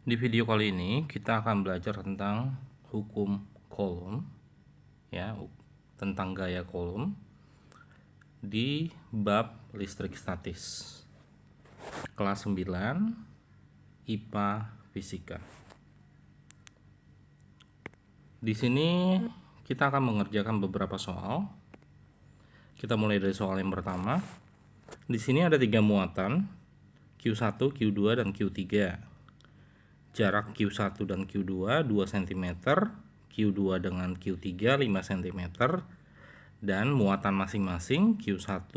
Di video kali ini kita akan belajar tentang hukum kolom, ya, tentang gaya kolom di bab listrik statis. Kelas 9 IPA Fisika. Di sini kita akan mengerjakan beberapa soal. Kita mulai dari soal yang pertama. Di sini ada 3 muatan, Q1, Q2, dan Q3. Jarak Q1 dan Q2 2 cm, Q2 dengan Q3 5 cm, dan muatan masing-masing Q1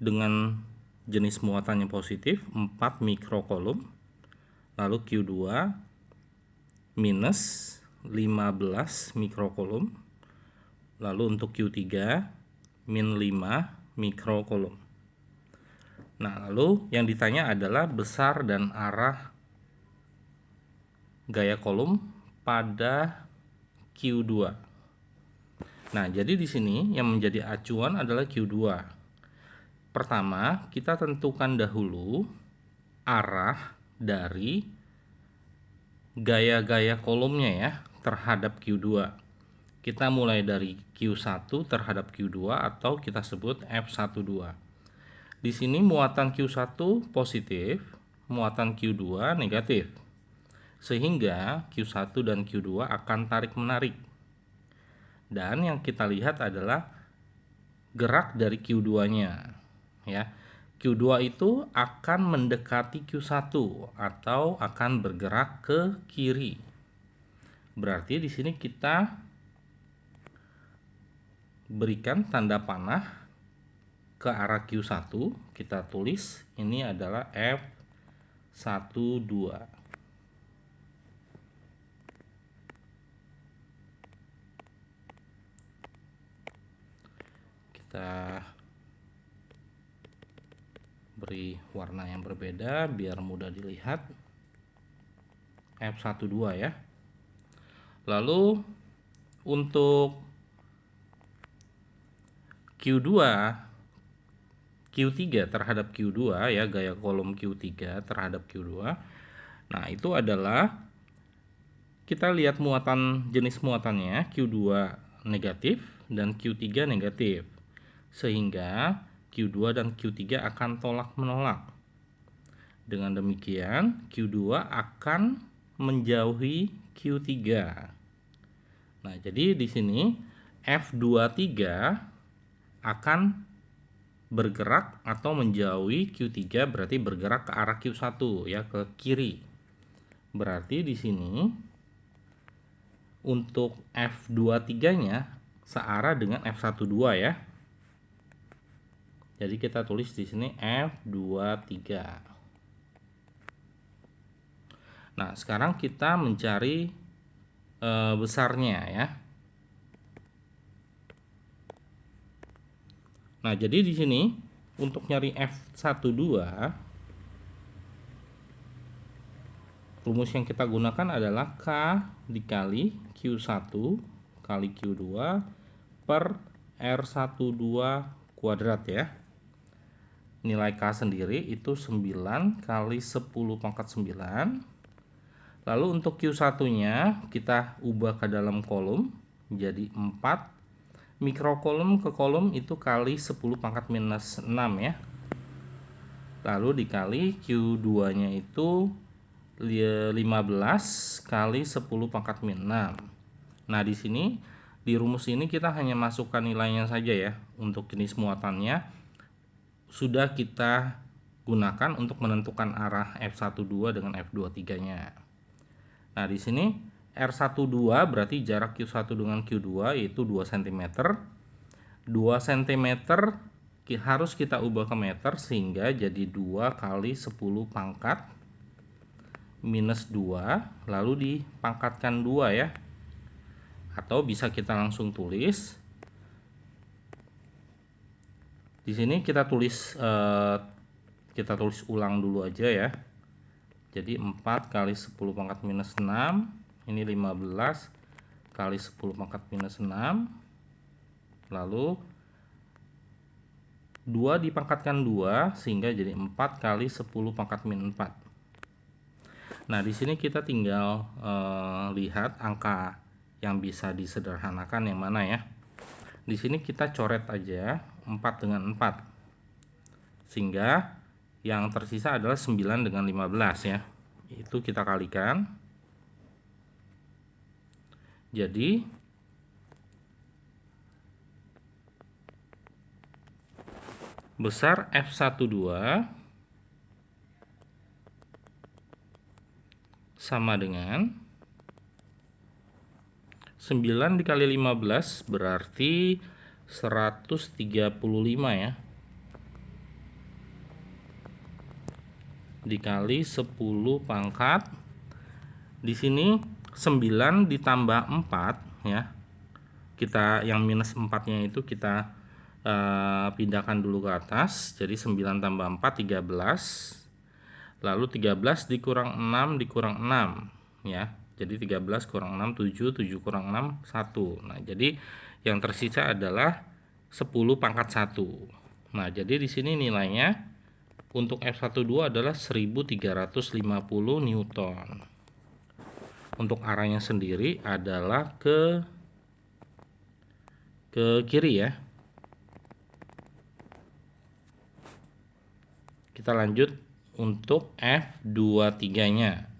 dengan jenis muatannya positif 4 mikrokolom, lalu Q2 minus 15 mikrokolom, lalu untuk Q3 min 5 mikrokolom. Nah, lalu yang ditanya adalah besar dan arah gaya kolom pada Q2. Nah, jadi di sini yang menjadi acuan adalah Q2. Pertama, kita tentukan dahulu arah dari gaya-gaya kolomnya ya terhadap Q2. Kita mulai dari Q1 terhadap Q2 atau kita sebut F12. Di sini muatan Q1 positif, muatan Q2 negatif. Sehingga Q1 dan Q2 akan tarik-menarik. Dan yang kita lihat adalah gerak dari Q2-nya, ya. Q2 itu akan mendekati Q1 atau akan bergerak ke kiri. Berarti di sini kita berikan tanda panah ke arah Q1, kita tulis ini adalah F12. Kita beri warna yang berbeda biar mudah dilihat. F12 ya. Lalu untuk Q2 Q3 terhadap Q2 ya, gaya kolom Q3 terhadap Q2. Nah, itu adalah kita lihat muatan, jenis muatannya Q2 negatif dan Q3 negatif. Sehingga Q2 dan Q3 akan tolak-menolak. Dengan demikian, Q2 akan menjauhi Q3. Nah, jadi di sini F23 akan bergerak atau menjauhi Q3, berarti bergerak ke arah Q1 ya, ke kiri. Berarti di sini untuk F23-nya searah dengan F12 ya. Jadi kita tulis di sini F23. Nah, sekarang kita mencari besarnya ya. Nah, jadi di sini untuk nyari F12, rumus yang kita gunakan adalah K dikali Q1 kali Q2 per R12 kuadrat ya. Nilai K sendiri itu 9 kali 10 pangkat 9. Lalu untuk Q1-nya kita ubah ke dalam kolom jadi 4 mikrokolom ke kolom itu kali 10 pangkat minus 6 ya. Lalu dikali Q2-nya itu 15 kali 10 pangkat min 6. Nah, di sini di rumus ini kita hanya masukkan nilainya saja ya. Untuk jenis muatannya sudah kita gunakan untuk menentukan arah F12 dengan F23-nya. Nah, di sini R12 berarti jarak Q1 dengan Q2 yaitu 2 cm. 2 cm harus kita ubah ke meter sehingga jadi 2 kali 10 pangkat minus 2 lalu dipangkatkan 2 ya. Atau bisa kita langsung tulis. Di sini kita tulis ulang dulu aja ya. Jadi 4 kali 10 pangkat minus 6, ini 15 kali 10 pangkat minus 6. Lalu 2 dipangkatkan 2 sehingga jadi 4 kali 10 pangkat min 4. Nah, di sini kita tinggal lihat angka yang bisa disederhanakan yang mana ya. Di sini kita coret aja 4 dengan 4. Sehingga yang tersisa adalah 9 dengan 15 ya. Itu kita kalikan. Jadi besar F12 sama dengan 9 dikali 15 berarti 135 ya. Dikali 10 pangkat. Di sini 9 ditambah 4 ya. Kita yang minus 4-nya itu kita pindahkan dulu ke atas. Jadi 9 tambah 4 13. Lalu 13 dikurang 6 dikurang 6 ya. Jadi 13 kurang 6 7, 7 kurang 6 1. Nah, jadi yang tersisa adalah 10 pangkat 1. Nah, jadi di sini nilainya untuk F12 adalah 1350 Newton. Untuk arahnya sendiri adalah ke kiri ya. Kita lanjut untuk F23-nya.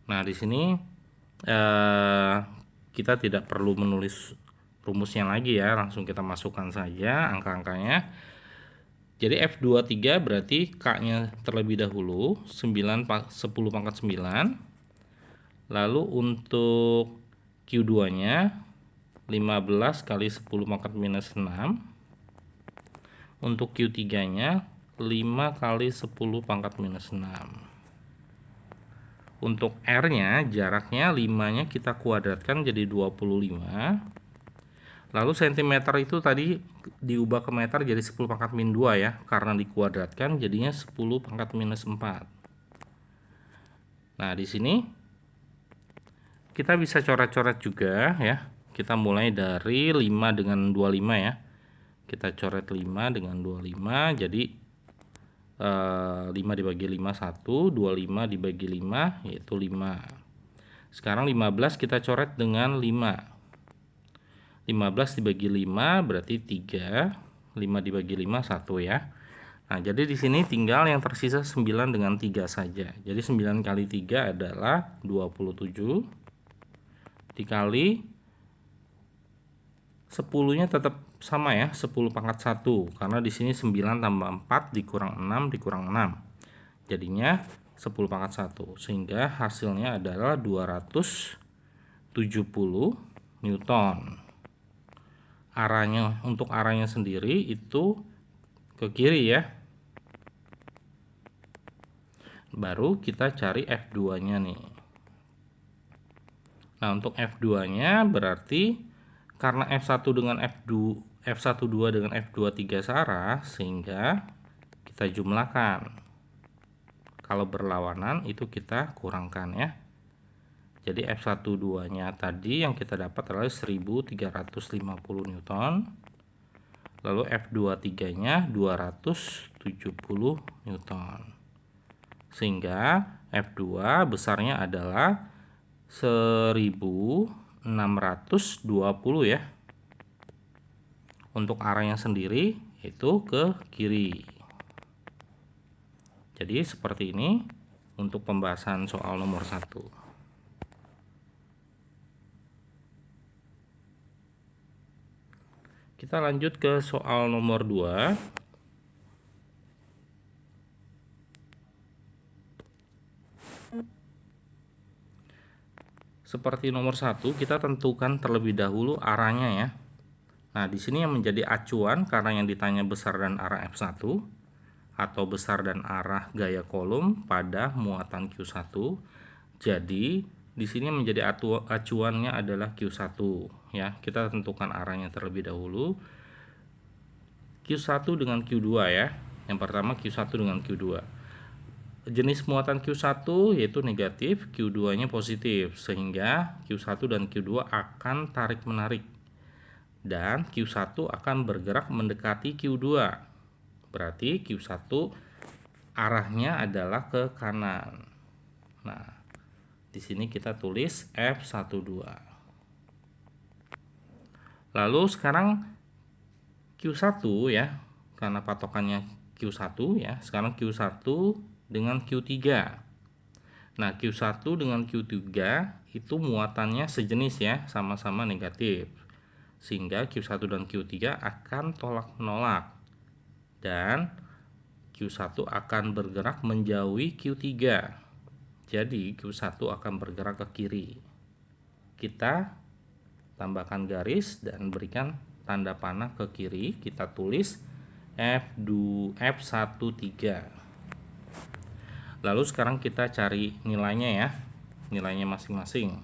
Nah, di sini kita tidak perlu menulis rumusnya lagi ya, langsung kita masukkan saja angka-angkanya. Jadi F23 berarti K-nya terlebih dahulu 10 pangkat 9. Lalu untuk Q2-nya 15 kali 10 pangkat minus 6. Untuk Q3-nya 5 kali 10 pangkat minus 6. Untuk R-nya jaraknya 5-nya kita kuadratkan jadi 25. Lalu cm itu tadi diubah ke meter jadi 10 pangkat min 2 ya, karena dikuadratkan jadinya 10 pangkat minus 4. Nah, di sini kita bisa coret-coret juga ya. Kita mulai dari 5 dengan 25 ya. Kita coret 5 dengan 25, jadi 5 dibagi 5 1, 25 dibagi 5 yaitu 5. Sekarang 15 kita coret dengan 5. 15 dibagi 5 berarti 3. 5 dibagi 5 1 ya. Nah, jadi di sini tinggal yang tersisa 9 dengan 3 saja. Jadi 9 kali 3 adalah 27 dikali 10-nya tetap sama ya, 10 pangkat 1 karena di sini 9 tambah 4 dikurang 6 dikurang 6. Jadinya 10 pangkat 1 sehingga hasilnya adalah 270 Newton. Untuk arahnya sendiri itu ke kiri ya. Baru kita cari F2-nya nih. Nah, untuk F2-nya berarti karena F1 dengan F12 dengan F23 searah sehingga kita jumlahkan. Kalau berlawanan itu kita kurangkan ya. Jadi F12-nya tadi yang kita dapat adalah 1350 Newton. Lalu F23-nya 270 Newton. Sehingga F2 besarnya adalah 1620 ya. Untuk arahnya sendiri itu ke kiri. Jadi seperti ini untuk pembahasan soal nomor 1. Kita lanjut ke soal nomor 2. Seperti nomor 1, kita tentukan terlebih dahulu arahnya ya. Nah, di sini yang menjadi acuan karena yang ditanya besar dan arah F1 atau besar dan arah gaya kolom pada muatan Q1. Jadi, di sini yang menjadi acuannya adalah Q1 ya. Kita tentukan arahnya terlebih dahulu. Q1 dengan Q2 ya. Yang pertama Q1 dengan Q2. Jenis muatan Q1 yaitu negatif, Q2-nya positif, sehingga Q1 dan Q2 akan tarik-menarik. Dan Q1 akan bergerak mendekati Q2. Berarti Q1 arahnya adalah ke kanan. Nah, di sini kita tulis F12. Lalu sekarang Q1 ya, karena patokannya Q1 ya. Sekarang Q1 dengan Q3. Nah, Q1 dengan Q3 itu muatannya sejenis ya, sama-sama negatif. Sehingga Q1 dan Q3 akan tolak menolak. Dan Q1 akan bergerak menjauhi Q3. Jadi Q1 akan bergerak ke kiri. Kita tambahkan garis dan berikan tanda panah ke kiri. Kita tulis F13. Lalu sekarang kita cari nilainya ya, nilainya masing-masing.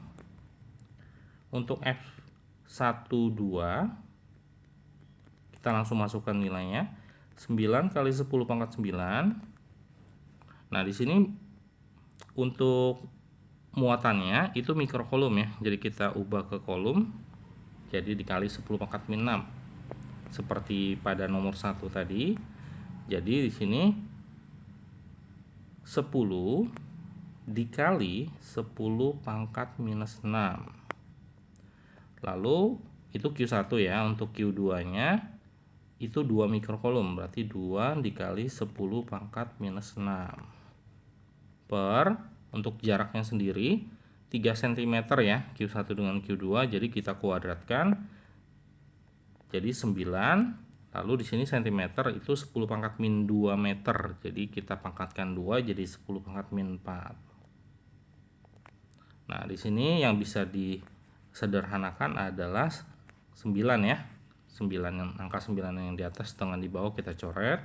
Untuk F12 kita langsung masukkan nilainya 9 kali 10 pangkat 9. Nah, di sini untuk muatannya itu mikrokolom ya. Jadi kita ubah ke kolom. Jadi dikali 10 pangkat min 6. Seperti pada nomor 1 tadi. Jadi di sini 10 dikali 10 pangkat minus 6. Lalu itu Q1 ya. Untuk Q2-nya itu 2 mikrokolom, berarti 2 dikali 10 pangkat minus 6 per, untuk jaraknya sendiri 3 cm ya, Q1 dengan Q2, jadi kita kuadratkan jadi 9. Lalu di sini cm itu 10 pangkat min 2 meter, jadi kita pangkatkan 2 jadi 10 pangkat min 4. Nah, di sini yang bisa disederhanakan adalah 9 ya. 9 yang angka 9 yang di atas dengan di bawah kita coret.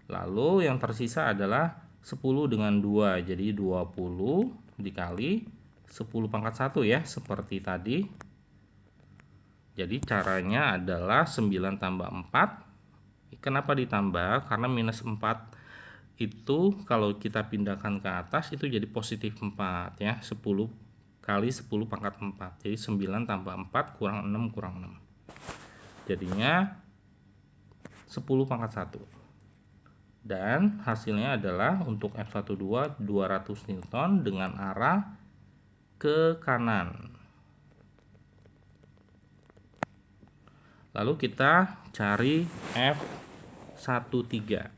Lalu yang tersisa adalah 10 dengan 2, jadi 20 dikali 10 pangkat 1 ya, seperti tadi. Jadi caranya adalah 9 tambah 4. Kenapa ditambah? Karena minus 4 itu kalau kita pindahkan ke atas itu jadi positif 4 ya. 10 kali 10 pangkat 4. Jadi 9 tambah 4 kurang 6 kurang 6. Jadinya 10 pangkat 1. Dan hasilnya adalah untuk F12 200 Newton dengan arah ke kanan. Lalu kita cari F13.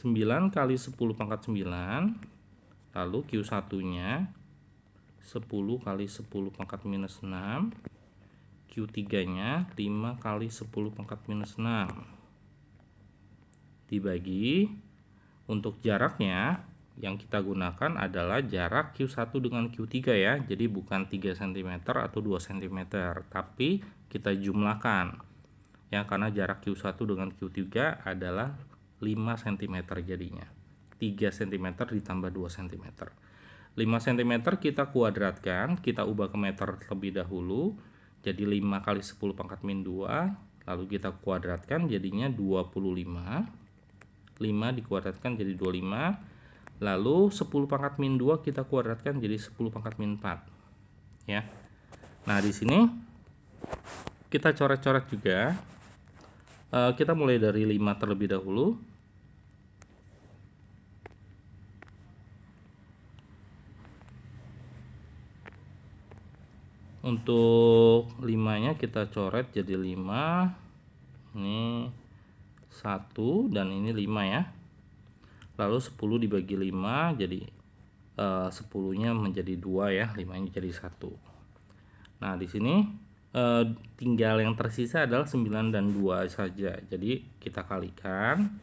9 kali 10 pangkat 9. Lalu Q1-nya 10 kali 10 pangkat minus 6. Q3-nya 5 kali 10 pangkat minus 6. Dibagi, untuk jaraknya yang kita gunakan adalah jarak Q1 dengan Q3 ya. Jadi bukan 3 cm atau 2 cm, tapi kita jumlahkan ya, karena jarak Q1 dengan Q3 adalah 5 cm jadinya. 3 cm ditambah 2 cm. 5 cm kita kuadratkan, kita ubah ke meter terlebih dahulu. Jadi 5 kali 10 pangkat min 2, lalu kita kuadratkan jadinya 25. 5 dikuadratkan jadi 25. Lalu 10 pangkat min 2 kita kuadratkan jadi 10 pangkat min 4. Ya. Nah, di sini kita coret-coret juga. Kita mulai dari 5 terlebih dahulu. Untuk 5-nya kita coret jadi 5. Ini 1 dan ini 5 ya. Lalu 10 dibagi 5 jadi 10-nya menjadi 2 ya, 5-nya jadi 1. Nah, di sini tinggal yang tersisa adalah 9 dan 2 saja. Jadi kita kalikan.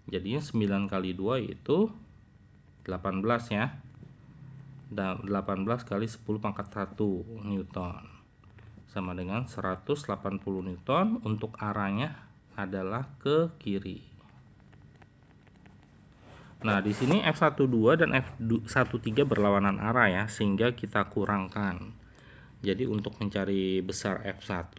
Jadinya 9 kali 2 itu 18 ya. Dan 18 kali 10 pangkat 1 Newton sama dengan 180 Newton. Untuk arahnya adalah ke kiri. Nah, di sini F12 dan F13 berlawanan arah ya, sehingga kita kurangkan. Jadi untuk mencari besar F1,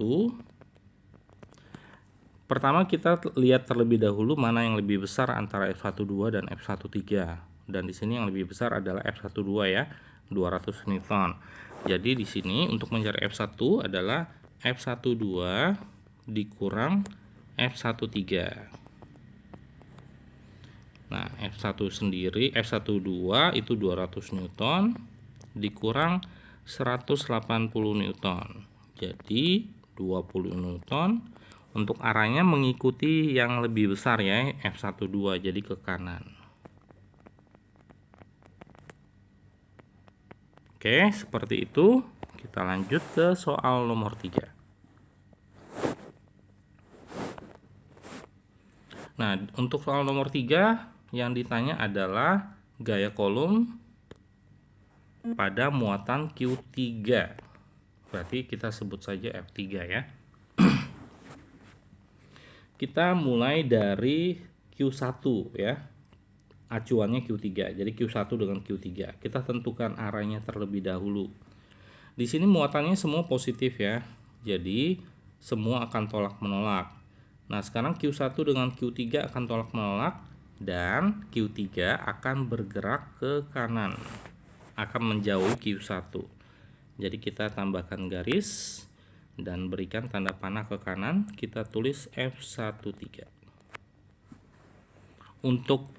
pertama kita lihat terlebih dahulu mana yang lebih besar antara F12 dan F13. Dan di sini yang lebih besar adalah F12 ya, 200 Newton. Jadi di sini untuk mencari F1 adalah F12 dikurang F13. Nah, F1 sendiri, F12 itu 200 Newton dikurang 180 Newton. Jadi 20 Newton. Untuk arahnya mengikuti yang lebih besar ya, F12, jadi ke kanan. Oke, seperti itu. Kita lanjut ke soal nomor 3. Nah, untuk soal nomor 3 yang ditanya adalah gaya kolom pada muatan Q3. Berarti kita sebut saja F3 ya. Kita mulai dari Q1 ya. Acuannya Q3. Jadi Q1 dengan Q3. Kita tentukan arahnya terlebih dahulu. Di sini muatannya semua positif ya. Jadi semua akan tolak menolak. Nah, sekarang Q1 dengan Q3 akan tolak menolak dan Q3 akan bergerak ke kanan. Akan menjauhi Q1. Jadi kita tambahkan garis dan berikan tanda panah ke kanan, kita tulis F13. Untuk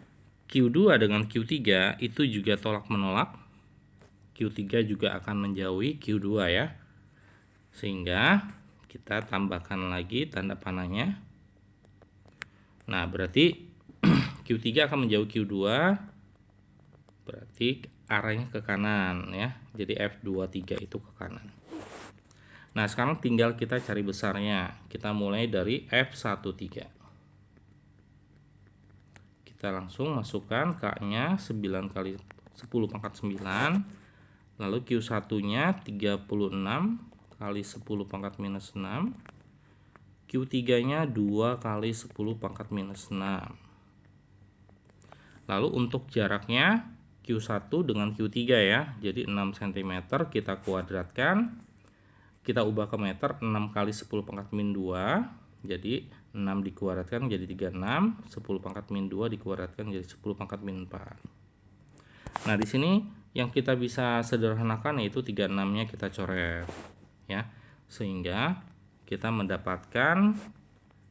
Q2 dengan Q3 itu juga tolak menolak. Q3 juga akan menjauhi Q2 ya. Sehingga kita tambahkan lagi tanda panahnya. Nah, berarti Q3 akan menjauhi Q2. Berarti arahnya ke kanan ya. Jadi F23 itu ke kanan. Nah, sekarang tinggal kita cari besarnya. Kita mulai dari F13. Kita langsung masukkan K-nya 9 kali 10 pangkat 9. Lalu Q1-nya 36 kali 10 pangkat minus 6. Q3-nya 2 kali 10 pangkat minus 6. Lalu untuk jaraknya Q1 dengan Q3 ya. Jadi 6 cm kita kuadratkan. Kita ubah ke meter, 6 kali 10 pangkat min 2. Jadi 6 dikuadratkan jadi 36, 10 pangkat min 2 dikuadratkan jadi 10 pangkat min 4. Nah, di sini yang kita bisa sederhanakan yaitu 36-nya kita coret ya. Sehingga kita mendapatkan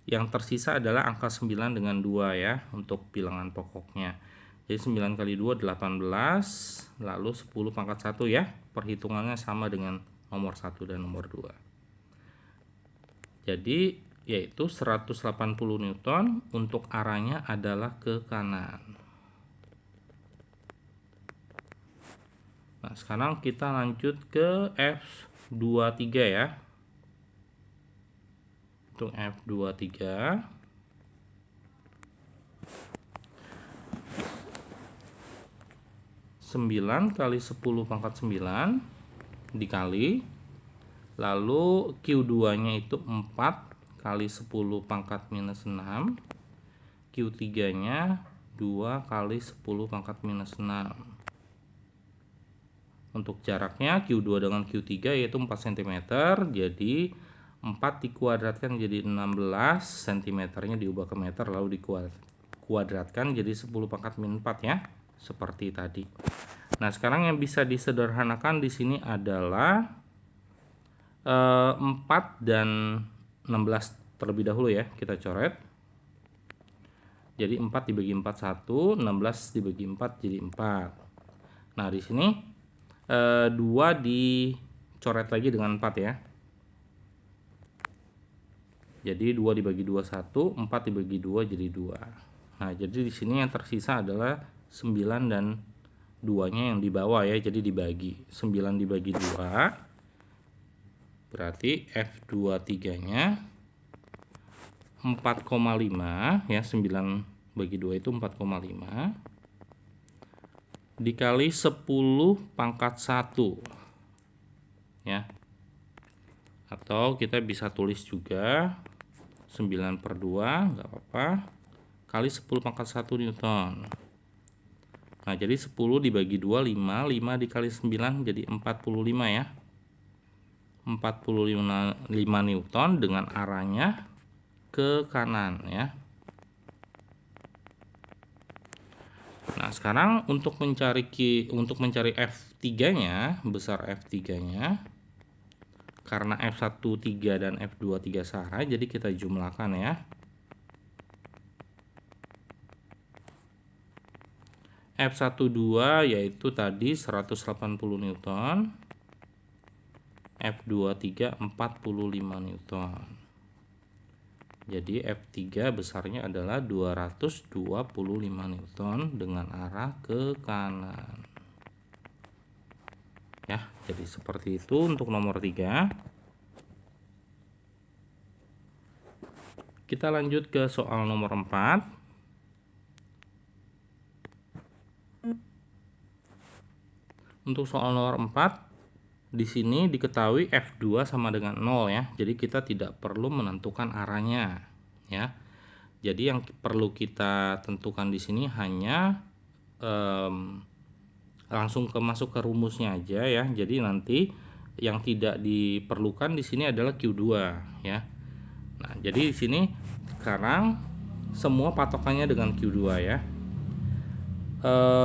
yang tersisa adalah angka 9 dengan 2 ya untuk bilangan pokoknya. Jadi 9 kali 2 18, lalu 10 pangkat 1 ya. Perhitungannya sama dengan nomor 1 dan nomor 2. Jadi yaitu 180 Newton untuk arahnya adalah ke kanan. Nah, sekarang kita lanjut ke F23 ya. Untuk F23 9 kali 10 pangkat 9 dikali, lalu Q2 nya itu 4 kali 10 pangkat minus 6, Q3 nya 2 kali 10 pangkat minus 6. Untuk jaraknya Q2 dengan Q3 yaitu 4 cm, jadi 4 dikuadratkan jadi 16 cm nya diubah ke meter lalu dikuadratkan jadi 10 pangkat min 4 ya, seperti tadi. Nah, sekarang yang bisa disederhanakan di sini adalah 4 dan 16 terlebih dahulu ya, kita coret. Jadi 4 dibagi 4 1, 16 dibagi 4 jadi 4. Nah, di sini 2 dicoret lagi dengan 4 ya. Jadi 2 dibagi 2 1, 4 dibagi 2 jadi 2. Nah, jadi di sini yang tersisa adalah 9 dan 2-nya yang di bawah ya, jadi dibagi 9 dibagi 2 berarti F23-nya 4,5 ya, 9 bagi 2 itu 4,5 dikali 10 pangkat 1 ya, atau kita bisa tulis juga 9 per 2 nggak apa-apa kali 10 pangkat 1 Newton. Nah, jadi 10 dibagi 2 5, 5 dikali 9 jadi 45 ya. 45 Newton dengan arahnya ke kanan ya. Nah, sekarang untuk mencari F3-nya, besar F3-nya, karena F13 dan F23 sama, jadi kita jumlahkan ya. F12 yaitu tadi 180 Newton, F23 45 Newton. Jadi F3 besarnya adalah 225 Newton dengan arah ke kanan. Ya, jadi seperti itu untuk nomor 3. Kita lanjut ke soal nomor 4. Untuk soal nomor 4, di sini diketahui F2 sama dengan 0 ya. Jadi kita tidak perlu menentukan arahnya ya. Jadi yang perlu kita tentukan di sini hanya langsung masuk ke rumusnya aja ya. Jadi nanti yang tidak diperlukan di sini adalah Q2 ya. Nah, jadi di sini sekarang semua patokannya dengan Q2 ya.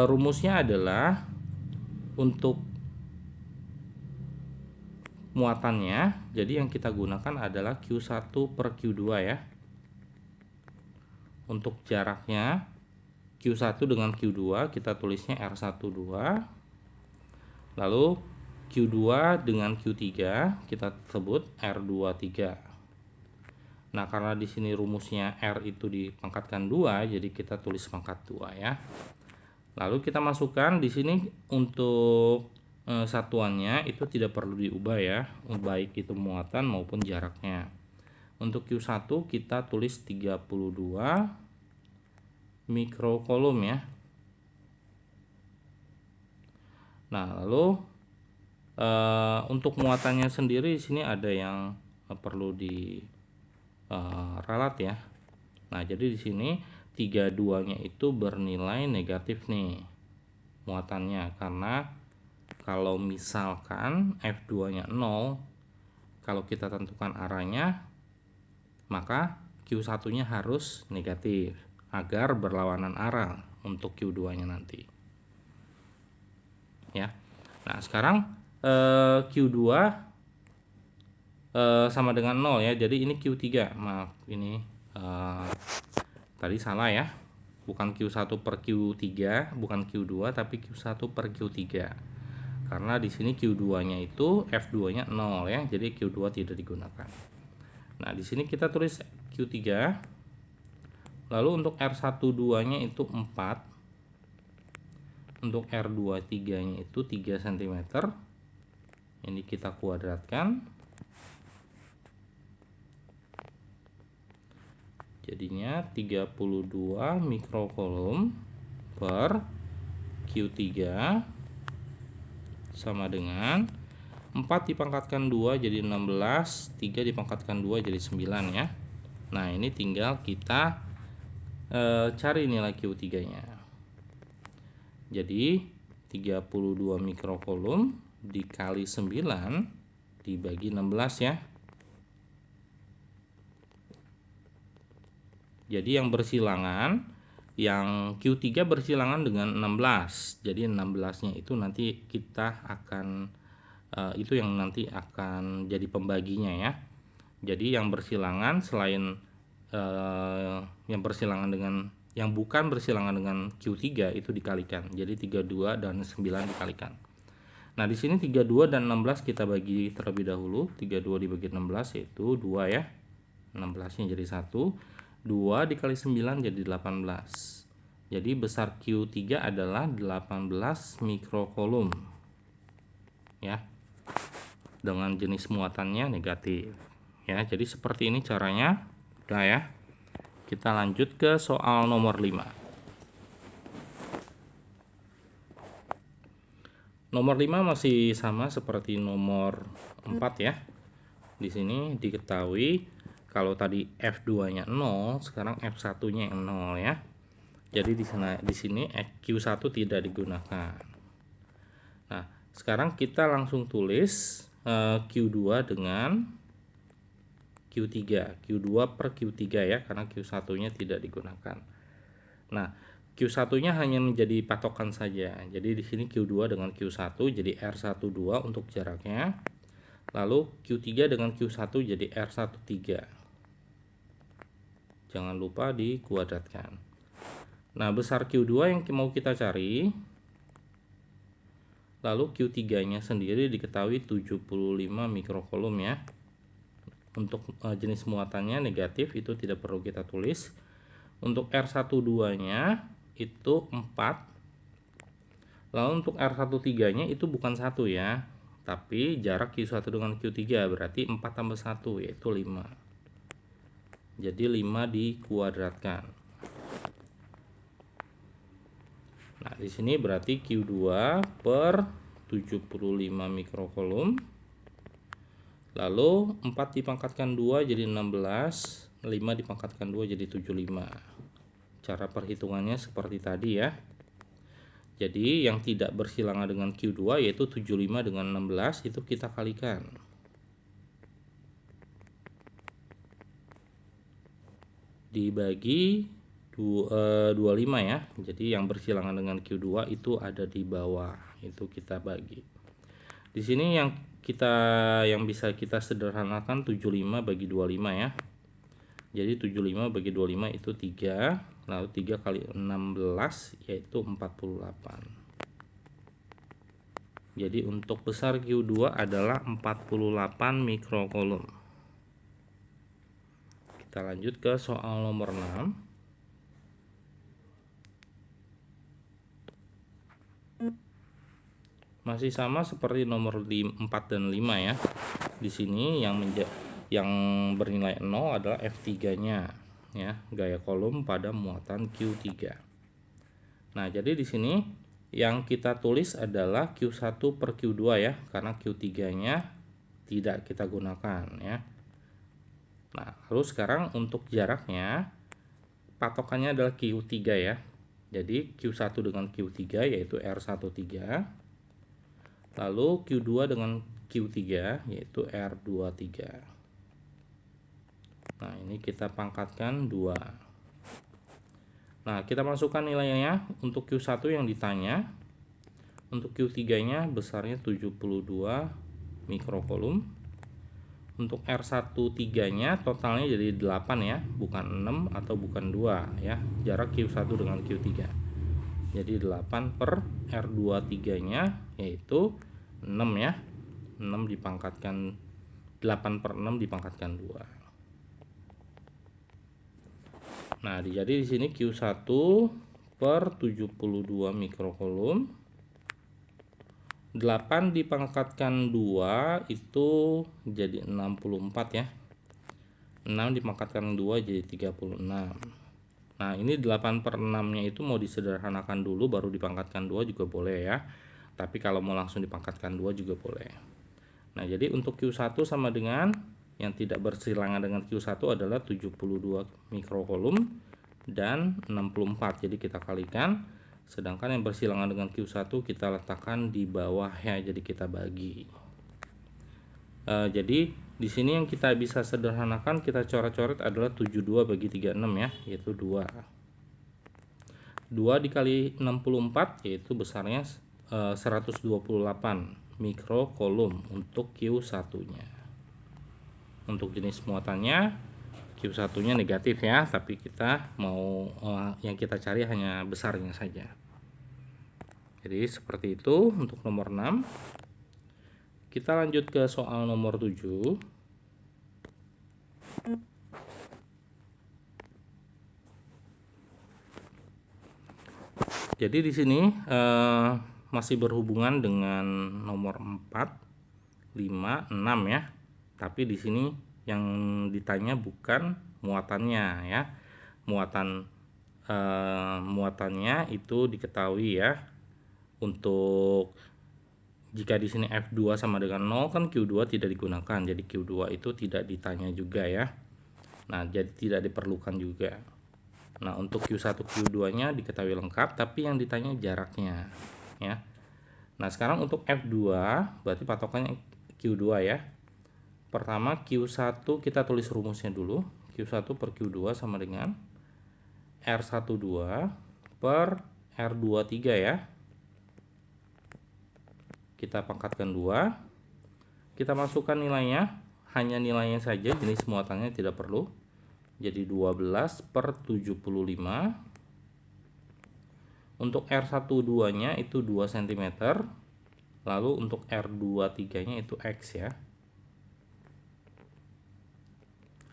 Rumusnya adalah untuk muatannya, jadi yang kita gunakan adalah Q1 per Q2 ya. Untuk jaraknya Q1 dengan Q2 kita tulisnya R12, lalu Q2 dengan Q3 kita sebut R23. Nah, karena di sini rumusnya R itu dipangkatkan 2, jadi kita tulis pangkat 2 ya. Lalu kita masukkan di sini untuk satuannya itu tidak perlu diubah ya, baik itu muatan maupun jaraknya. Untuk Q1 kita tulis 32 mikrokolom ya. Nah, lalu untuk muatannya sendiri di sini ada yang perlu di ralat ya. Nah, jadi di sini 32-nya itu bernilai negatif nih muatannya, karena kalau misalkan F2-nya 0, kalau kita tentukan arahnya, maka Q1-nya harus negatif agar berlawanan arah untuk Q2-nya nanti. Ya. Nah, sekarang Q2 sama dengan 0 ya. Jadi ini Q3. Maaf, ini tadi salah ya. Bukan Q1 per Q3, bukan Q2 tapi Q1 per Q3. Karena di sini Q2-nya itu F2-nya 0 ya. Jadi Q2 tidak digunakan. Nah, di sini kita tulis Q3. Lalu untuk R12-nya itu 4. Untuk R23-nya itu 3 cm. Ini kita kuadratkan. Jadinya 32 mikrokolom per Q3 sama dengan 4 dipangkatkan 2 jadi 16, 3 dipangkatkan 2 jadi 9 ya. Nah, ini tinggal kita cari nilai Q3-nya. Jadi 32 mikrokolom dikali 9 dibagi 16 ya. Jadi yang bersilangan, yang Q3 bersilangan dengan 16. Jadi 16-nya itu nanti kita akan itu yang nanti akan jadi pembaginya ya. Jadi yang bersilangan selain yang bersilangan dengan yang bukan bersilangan dengan Q3 itu dikalikan. Jadi 32 dan 9 dikalikan. Nah, di sini 32 dan 16 kita bagi terlebih dahulu. 32 dibagi 16 yaitu 2 ya. 16-nya jadi 1. 2 dikali 9 jadi 18. Jadi besar Q3 adalah 18 mikrokolom. Ya. Dengan jenis muatannya negatif. Ya, jadi seperti ini caranya. Udah ya. Kita lanjut ke soal nomor 5. Nomor 5 masih sama seperti nomor 4 ya. Di sini diketahui kalau tadi F2-nya 0, sekarang F1-nya yang 0 ya. Jadi di sini Q1 tidak digunakan. Nah, sekarang kita langsung tulis Q2 dengan Q3. Q2 per Q3 ya, karena Q1-nya tidak digunakan. Nah, Q1-nya hanya menjadi patokan saja. Jadi di sini Q2 dengan Q1 jadi R12 untuk jaraknya. Lalu Q3 dengan Q1 jadi R13. Jangan lupa dikuadratkan. Nah, besar Q2 yang mau kita cari. Lalu Q3-nya sendiri diketahui 75 mikrokolom ya. Untuk jenis muatannya negatif, itu tidak perlu kita tulis. Untuk R12-nya itu 4. Lalu untuk R13-nya itu bukan 1 ya, tapi jarak Q1 dengan Q3 berarti 4 tambah 1 yaitu 5. Jadi 5 dikuadratkan. Nah, di sini berarti Q2 per 75 mikrokolom. Lalu 4 dipangkatkan 2 jadi 16, 5 dipangkatkan 2 jadi 75. Cara perhitungannya seperti tadi ya. Jadi yang tidak bersilangan dengan Q2 yaitu 75 dengan 16 itu kita kalikan. Dibagi 25 ya. Jadi yang bersilangan dengan Q2 itu ada di bawah. Itu kita bagi. Di sini yang bisa kita sederhanakan 75 bagi 25 ya. Jadi 75 bagi 25 itu 3. Lalu 3 kali 16 yaitu 48. Jadi untuk besar Q2 adalah 48 mikrokolom. Kita lanjut ke soal nomor 6. Masih sama seperti nomor 4 dan 5 ya. Di sini yang bernilai 0 adalah F3-nya ya, gaya kolom pada muatan Q3. Nah, jadi di sini yang kita tulis adalah Q1 per Q2 ya, karena Q3-nya tidak kita gunakan ya. Nah, lalu sekarang untuk jaraknya patokannya adalah Q3 ya. Jadi Q1 dengan Q3 yaitu R13. Lalu Q2 dengan Q3 yaitu R23. Nah, ini kita pangkatkan 2. Nah, kita masukkan nilainya untuk Q1 yang ditanya. Untuk Q3-nya besarnya 72 mikrokolom. Untuk R13-nya totalnya jadi 8 ya, bukan 6 atau bukan 2 ya. Jarak Q1 dengan Q3. Jadi 8 per R23-nya yaitu 6 ya. 6 dipangkatkan 8 per 6 dipangkatkan 2. Nah, jadi di sini Q1 per 72 mikrokolom. 8 dipangkatkan 2 itu jadi 64 ya. 6 dipangkatkan 2 jadi 36. Nah, ini 8 per 6-nya itu mau disederhanakan dulu baru dipangkatkan 2 juga boleh ya. Tapi kalau mau langsung dipangkatkan 2 juga boleh. Nah, jadi untuk Q1 sama dengan yang tidak bersilangan dengan Q1 adalah 72 mikrokolom dan 64. Jadi kita kalikan. Sedangkan yang bersilangan dengan Q1 kita letakkan di bawah ya. Jadi kita bagi. Jadi di sini yang kita bisa sederhanakan kita coret-coret adalah 72 bagi 36 ya, yaitu 2. 2 dikali 64 yaitu besarnya 128 mikrokolom untuk Q1-nya. Untuk jenis muatannya Q1-nya negatif ya, tapi kita mau yang kita cari hanya besarnya saja. Jadi seperti itu untuk nomor 6. Kita lanjut ke soal nomor 7. Jadi di sini masih berhubungan dengan nomor 4, 5, 6 ya. Tapi di sini yang ditanya bukan muatannya ya. Muatannya itu diketahui ya. Untuk jika di sini F2 sama dengan 0 kan Q2 tidak digunakan. Jadi Q2 itu tidak ditanya juga ya. Nah, jadi tidak diperlukan juga. Nah, untuk Q1 Q2-nya diketahui lengkap, tapi yang ditanya jaraknya ya. Nah, sekarang untuk F2 berarti patokannya Q2 ya. Pertama Q1 kita tulis rumusnya dulu. Q1 per Q2 sama dengan R12 per R23 ya. Kita pangkatkan 2. kita masukkan nilainya, hanya nilainya saja, jenis muatannya tidak perlu. Jadi 12/75. Untuk R12 nya itu 2 cm. Lalu untuk R23 nya itu X ya.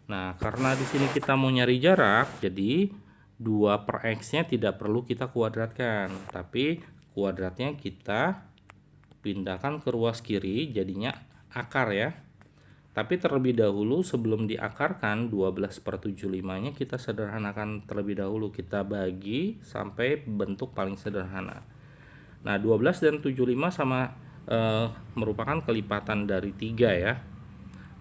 Nah, karena di sini kita mau nyari jarak, jadi 2/X nya tidak perlu kita kuadratkan, tapi kuadratnya kita pindahkan ke ruas kiri, jadinya akar ya. Tapi terlebih dahulu sebelum diakarkan 12/75 nya kita sederhanakan terlebih dahulu, kita bagi sampai bentuk paling sederhana. Nah, 12 dan 75 sama merupakan kelipatan dari 3 ya.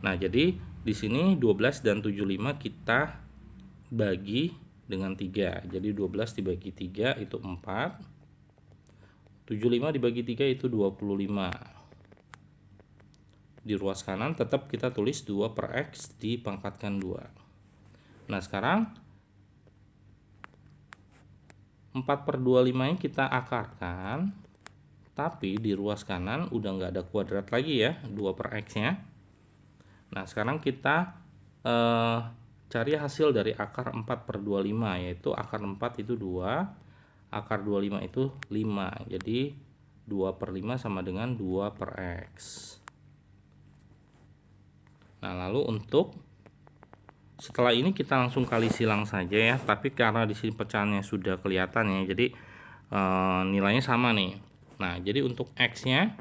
Nah, jadi di sini 12 dan 75 kita bagi dengan 3. Jadi 12 dibagi 3 itu 4. 75 dibagi 3 itu 25. Di ruas kanan tetap kita tulis 2/X dipangkatkan 2. Nah, sekarang 4/25 nya kita akarkan, tapi di ruas kanan udah nggak ada kuadrat lagi ya, 2/X nya. Nah, sekarang kita cari hasil dari akar 4/25, yaitu akar 4 itu 2, akar 25 itu 5. Jadi 2/5 sama dengan 2/X. Nah, lalu untuk setelah ini kita langsung kali silang saja ya, tapi karena di sini pecahannya sudah kelihatan ya, jadi nilainya sama nih. Nah, jadi untuk X-nya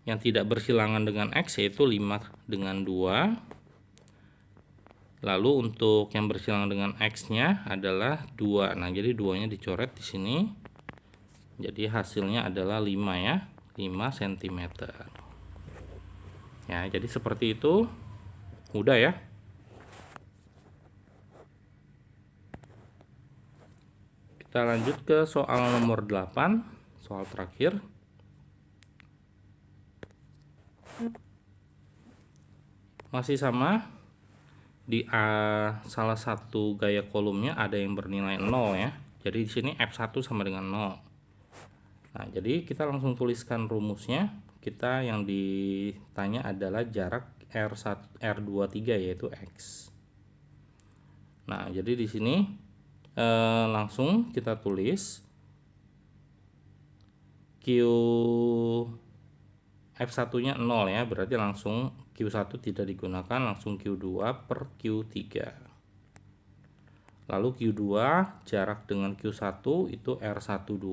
yang tidak bersilangan dengan X yaitu 5 dengan 2. Lalu untuk yang bersilangan dengan X-nya adalah 2. Nah, jadi 2-nya dicoret di sini. Jadi hasilnya adalah 5 ya, 5 cm. Ya, jadi seperti itu. Mudah ya. Kita lanjut ke soal nomor 8, soal terakhir. Masih sama. Di salah satu gaya kolomnya ada yang bernilai 0 ya. Jadi di sini F1 sama dengan 0. Nah, jadi kita langsung tuliskan rumusnya. Kita yang ditanya adalah jarak R23 yaitu X. Nah, jadi di sini langsung kita tulis Q F1-nya 0 ya, berarti langsung Q1 tidak digunakan, langsung Q2/Q3. Lalu Q2 jarak dengan Q1 itu R12.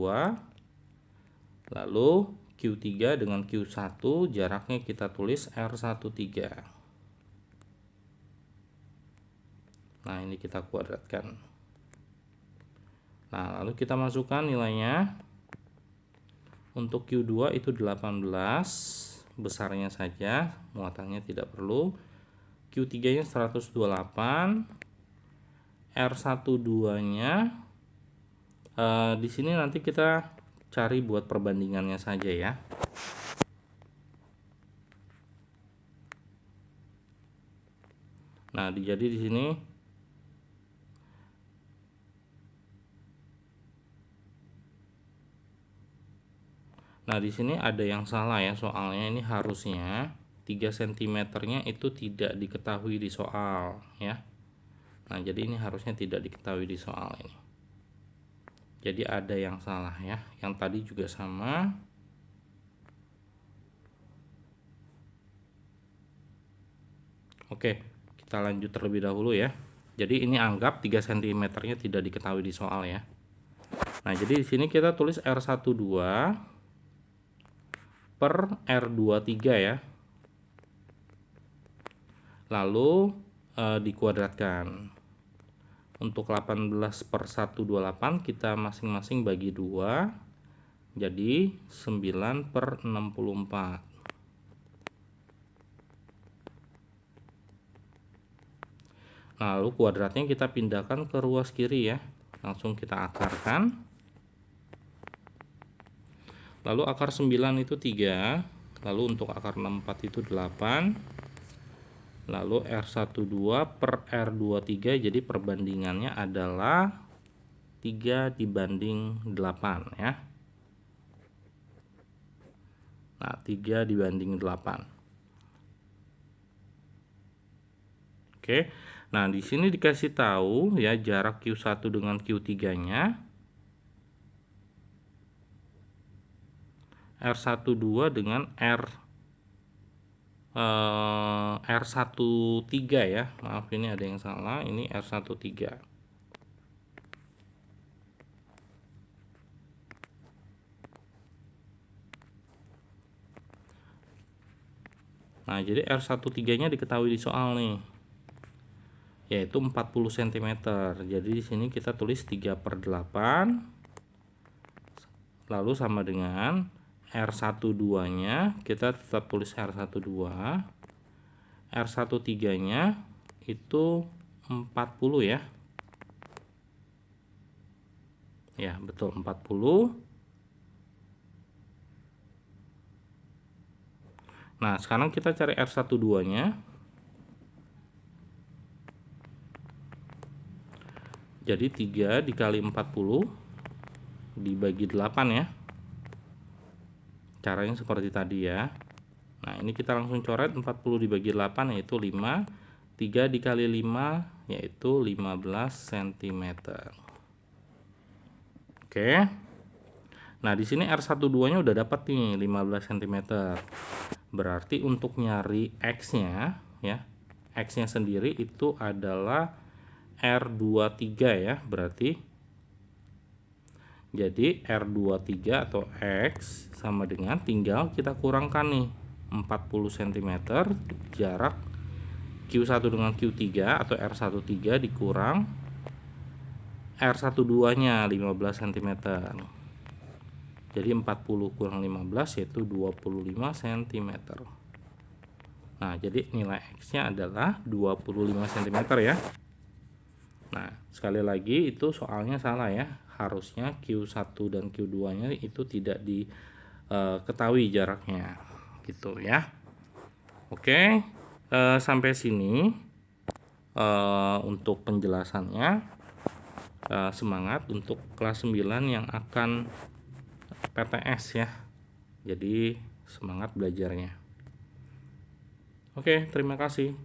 Lalu Q3 dengan Q1 jaraknya kita tulis R13. Nah, ini kita kuadratkan. Nah, lalu kita masukkan nilainya. Untuk Q2 itu 18, besarnya saja, muatannya tidak perlu. Q3 nya 128, R12 nya di sini nanti kita cari buat perbandingannya saja ya. Nah, jadi di sini ada yang salah ya, soalnya ini harusnya 3 cm-nya itu tidak diketahui di soal ya. Nah, jadi ini harusnya tidak diketahui di soal ini. Jadi ada yang salah ya. Yang tadi juga sama. Oke, kita lanjut terlebih dahulu ya. Jadi ini anggap 3 cm-nya tidak diketahui di soal ya. Nah, jadi di sini kita tulis R12/R23 ya. Lalu dikuadratkan. Untuk 18/128 kita masing-masing bagi 2. Jadi 9/64. Nah, lalu kuadratnya kita pindahkan ke ruas kiri ya. Langsung kita akarkan. Lalu akar 9 itu 3. Lalu untuk akar 64 itu 8. Lalu R12/R23, jadi perbandingannya adalah 3/8 ya. Nah, 3/8. Oke. Nah, di sini dikasih tahu ya jarak Q1 dengan Q3-nya. R12 dengan R13 ya. Maaf, ini ada yang salah. Ini R13. Nah, jadi R13-nya diketahui di soal nih, yaitu 40 cm. Jadi di sini kita tulis 3/8, lalu sama dengan R12-nya kita tetap tulis R12, R13-nya itu 40 ya. Ya, betul 40. Nah, sekarang kita cari R12-nya. Jadi 3 dikali 40 dibagi 8 ya. Caranya seperti tadi ya. Nah, ini kita langsung coret 40 dibagi 8 yaitu 5. 3 dikali 5 yaitu 15 cm. Oke. Nah, di sini R12-nya udah dapat nih 15 cm. Berarti untuk nyari X-nya ya, X-nya sendiri itu adalah R23 ya, berarti jadi R23 atau X sama dengan, tinggal kita kurangkan nih 40 cm jarak Q1 dengan Q3 atau R13 dikurang R12-nya 15 cm. Jadi 40 kurang 15 yaitu 25 cm. Nah, jadi nilai X-nya adalah 25 cm ya. Nah, sekali lagi itu soalnya salah ya. Harusnya Q1 dan Q2-nya itu tidak diketahui jaraknya. Gitu ya. Oke, sampai sini untuk penjelasannya. Semangat untuk kelas 9 yang akan PTS ya. Jadi semangat belajarnya. Oke, terima kasih.